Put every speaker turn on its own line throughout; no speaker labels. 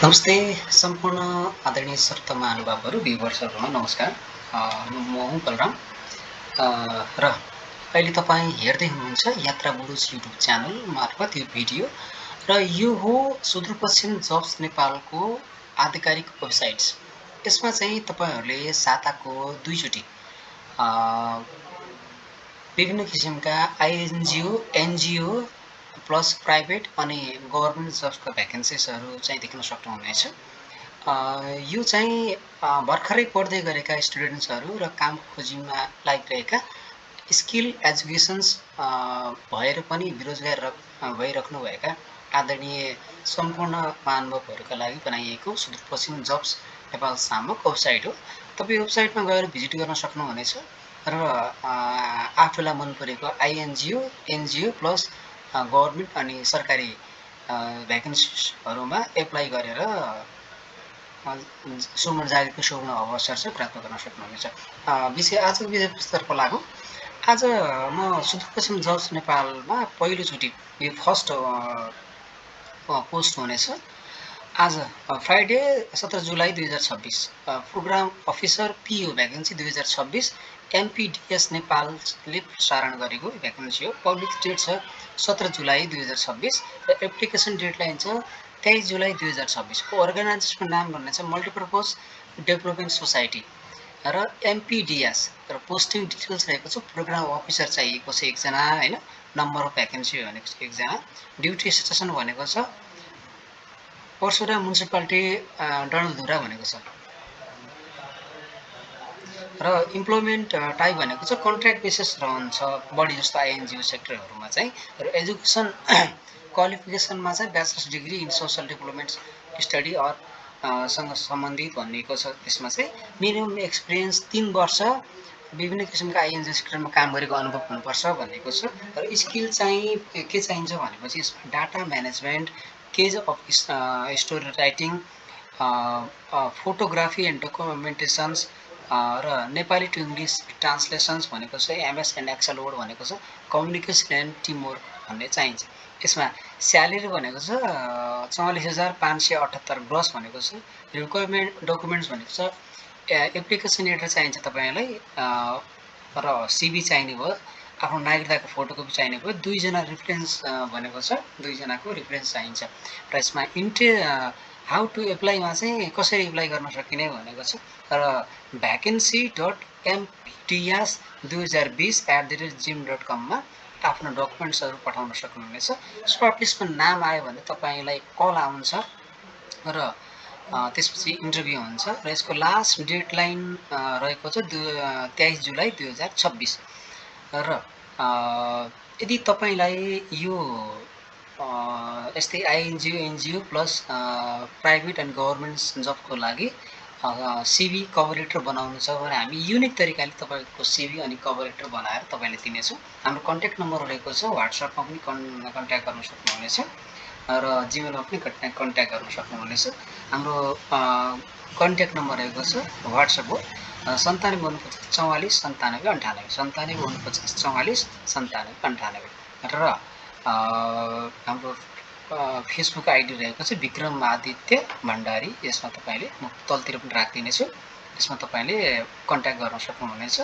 नमस्ते सम्पूर्ण आदरणीय श्रोता महानुभावहरू भ्युवर्सहरूमा नमस्कार। म हुँ बलराम। र अहिले तपाईँ हेर्दै हुनुहुन्छ यात्रा बुरुज युट्युब च्यानल मार्फत यो भिडियो र यो हो सुदूरपश्चिम जब्स नेपालको आधिकारिक वेबसाइट्स। यसमा चाहिँ तपाईँहरूले साताको 2 चोटि विभिन्न किसिमका आइएनजिओ, एनजिओ प्लस प्राइभेट अनि गभर्मेन्ट जब्सको भ्याकेन्सिजहरू चाहिँ देख्न सक्नुहुनेछ। यो चाहिँ भर्खरै पढ्दै गरेका स्टुडेन्ट्सहरू र काम खोजीमा लागिरहेका स्किल एजुकेसन्स भएर पनि बेरोजगार भइराख्नुभएका आदरणीय सम्पूर्ण महानुभावहरूका लागि बनाइएको सुदूरपश्चिम जब्स नेपाल नामक वेबसाइट हो। तपाईँ वेबसाइटमा गएर भिजिट गर्न सक्नुहुनेछ र आफूलाई मन परेको आइएनजिओ, एनजिओ प्लस गभर्मेन्ट अनि सरकारी भ्याकेन्सिजहरूमा एप्लाई गरेर सुवर्ण जागिरको सुवर्ण अवसर चाहिँ प्राप्त गर्न सक्नुहुनेछ। आजको विषयवस्तुतर्फ लागौँ। आज म सुदूरपश्चिम जब्स नेपालमा पहिलोचोटि यो फर्स्ट पोस्ट हुनेछ। आज फ्राइडे 17 जुलाई 2026 प्रोग्राम अफिसर पिओ भ्याकेन्सी 2026 एमपिडिएस नेपालले प्रसारण गरेको भ्याकेन्सी हो। पब्लिक डेट छ 17 जुलाई 2026 र एप्लिकेसन डेडलाइन छ 23 जुलाई 2026 को। अर्गनाइजेसनको नाम भन्ने छ मल्टिपर्पज डेभलपमेन्ट सोसाइटी र एमपिडिएस र पोस्टिङ डिटेल्स रहेको छ। प्रोग्राम अफिसर चाहिएको छ एकजना हैन। नम्बर अफ भ्याकेन्सी भनेको छ एकजना। ड्युटी स्टेसन भनेको छ परशुराम म्युनिसिपालिटी डडेलधुरा भनेको छ र इम्प्लोइमेन्ट टाइप भनेको छ कन्ट्र्याक्ट बेसिस रहन्छ बढी जस्तो आइएनजिओ सेक्टरहरूमा चाहिँ। र एजुकेसन क्वालिफिकेसनमा चाहिँ bachelors degree in social development study सँग सम्बन्धित भनिएको छ। त्यसमा चाहिँ मिनिमम एक्सपिरियन्स 3 वर्ष विभिन्न किसिमका आइएनजिओ सेक्टरमा काम गरेको अनुभव हुनुपर्छ भनेको छ। र स्किल चाहिँ के चाहिन्छ भनेपछि यसमा data management, case of story writing, photography and documentations र नेपाली टु इङ्ग्लिस ट्रान्सलेसन्स भनेको छ। एमएस एन्ड एक्सेल वर्ड भनेको छ। कम्युनिकेसन एन्ड टिमवर्क भन्ने चाहिन्छ। यसमा स्यालेरी भनेको छ 44,578 ग्रस भनेको छ। रिक्वायरमेन्ट डकुमेन्ट्स भनेको छ एप्लिकेसन लेटर चाहिन्छ तपाईँलाई र सिभी चाहिने भयो। आफ्नो नागरिकताको फोटोकपी चाहिने भयो। 2 जना रिफरेन्स भनेको छ। 2 जनाको रिफरेन्स चाहिन्छ। र यसमा हाउ टु एप्लाईमा चाहिँ कसरी एप्लाई गर्न सकिने भनेको छ। र vacancy.mpds2020@gmail.com मा आफ्नो डकुमेन्ट्सहरू पठाउन सक्नुहुनेछ। सर्टलिस्टमा नाम आयो भने तपाईँलाई कल आउँछ र त्यसपछि इन्टरभ्यू हुन्छ र यसको लास्ट डेडलाइन रहेको छ 23 जुलाई 2026 र यदि तपाईँलाई यो यस्तै INGO, NGO plus private and government जबको लागि सिभी कभर लेटर बनाउनु छ भने हामी युनिक तरिकाले तपाईँको सिभी अनि कभर लेटर बनाएर तपाईँले दिनेछौँ। हाम्रो कन्ट्याक्ट नम्बर रहेको छ। व्हाट्सएपमा पनि कन्ट्याक्ट गर्न सक्नुहुनेछ र जिमेलमा पनि कन्ट्याक्ट गर्न सक्नुहुनेछ। हाम्रो कन्ट्याक्ट नम्बर रहेको छ व्हाट्सएप हो 9749449898 र हाम्रो फेसबुक आइडी रहेको छ विक्रम आदित्य भण्डारी। यसमा तपाईँले म तलतिर पनि राखिदिनेछु। यसमा तपाईँले कन्ट्याक्ट गर्न सक्नुहुनेछ।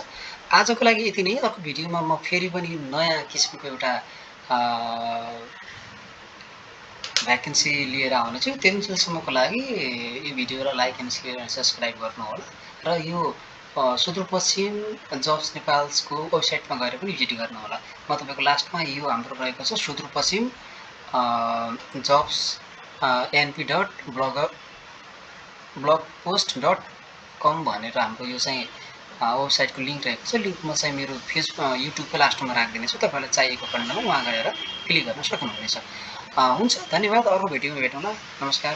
आजको लागि यति नै। अर्को भिडियोमा म फेरि पनि नयाँ किसिमको एउटा भ्याकेन्सी लिएर आउनेछु। त्यतिन्जेलसम्मको लागि यो भिडियोलाई like and share and subscribe गर्नुहोला र यो सुदूरपश्चिम जब्स नेपालको वेबसाइटमा गएर पनि भिजिट गर्नुहोला। म तपाईँको लास्टमा यो हाम्रो रहेको छ सुदूरपश्चिम जब्स np.blogpost.com भनेर हाम्रो यो चाहिँ वेबसाइटको लिङ्क रहेको छ। लिङ्कमा चाहिँ मेरो युट्युबको लास्टमा राखिदिनेछु। तपाईँलाई चाहिएको खण्डमा उहाँ गएर क्लिक गर्न सक्नुहुनेछ। हुन्छ, धन्यवाद। अर्को भिडियोमा भेटौँला। नमस्कार।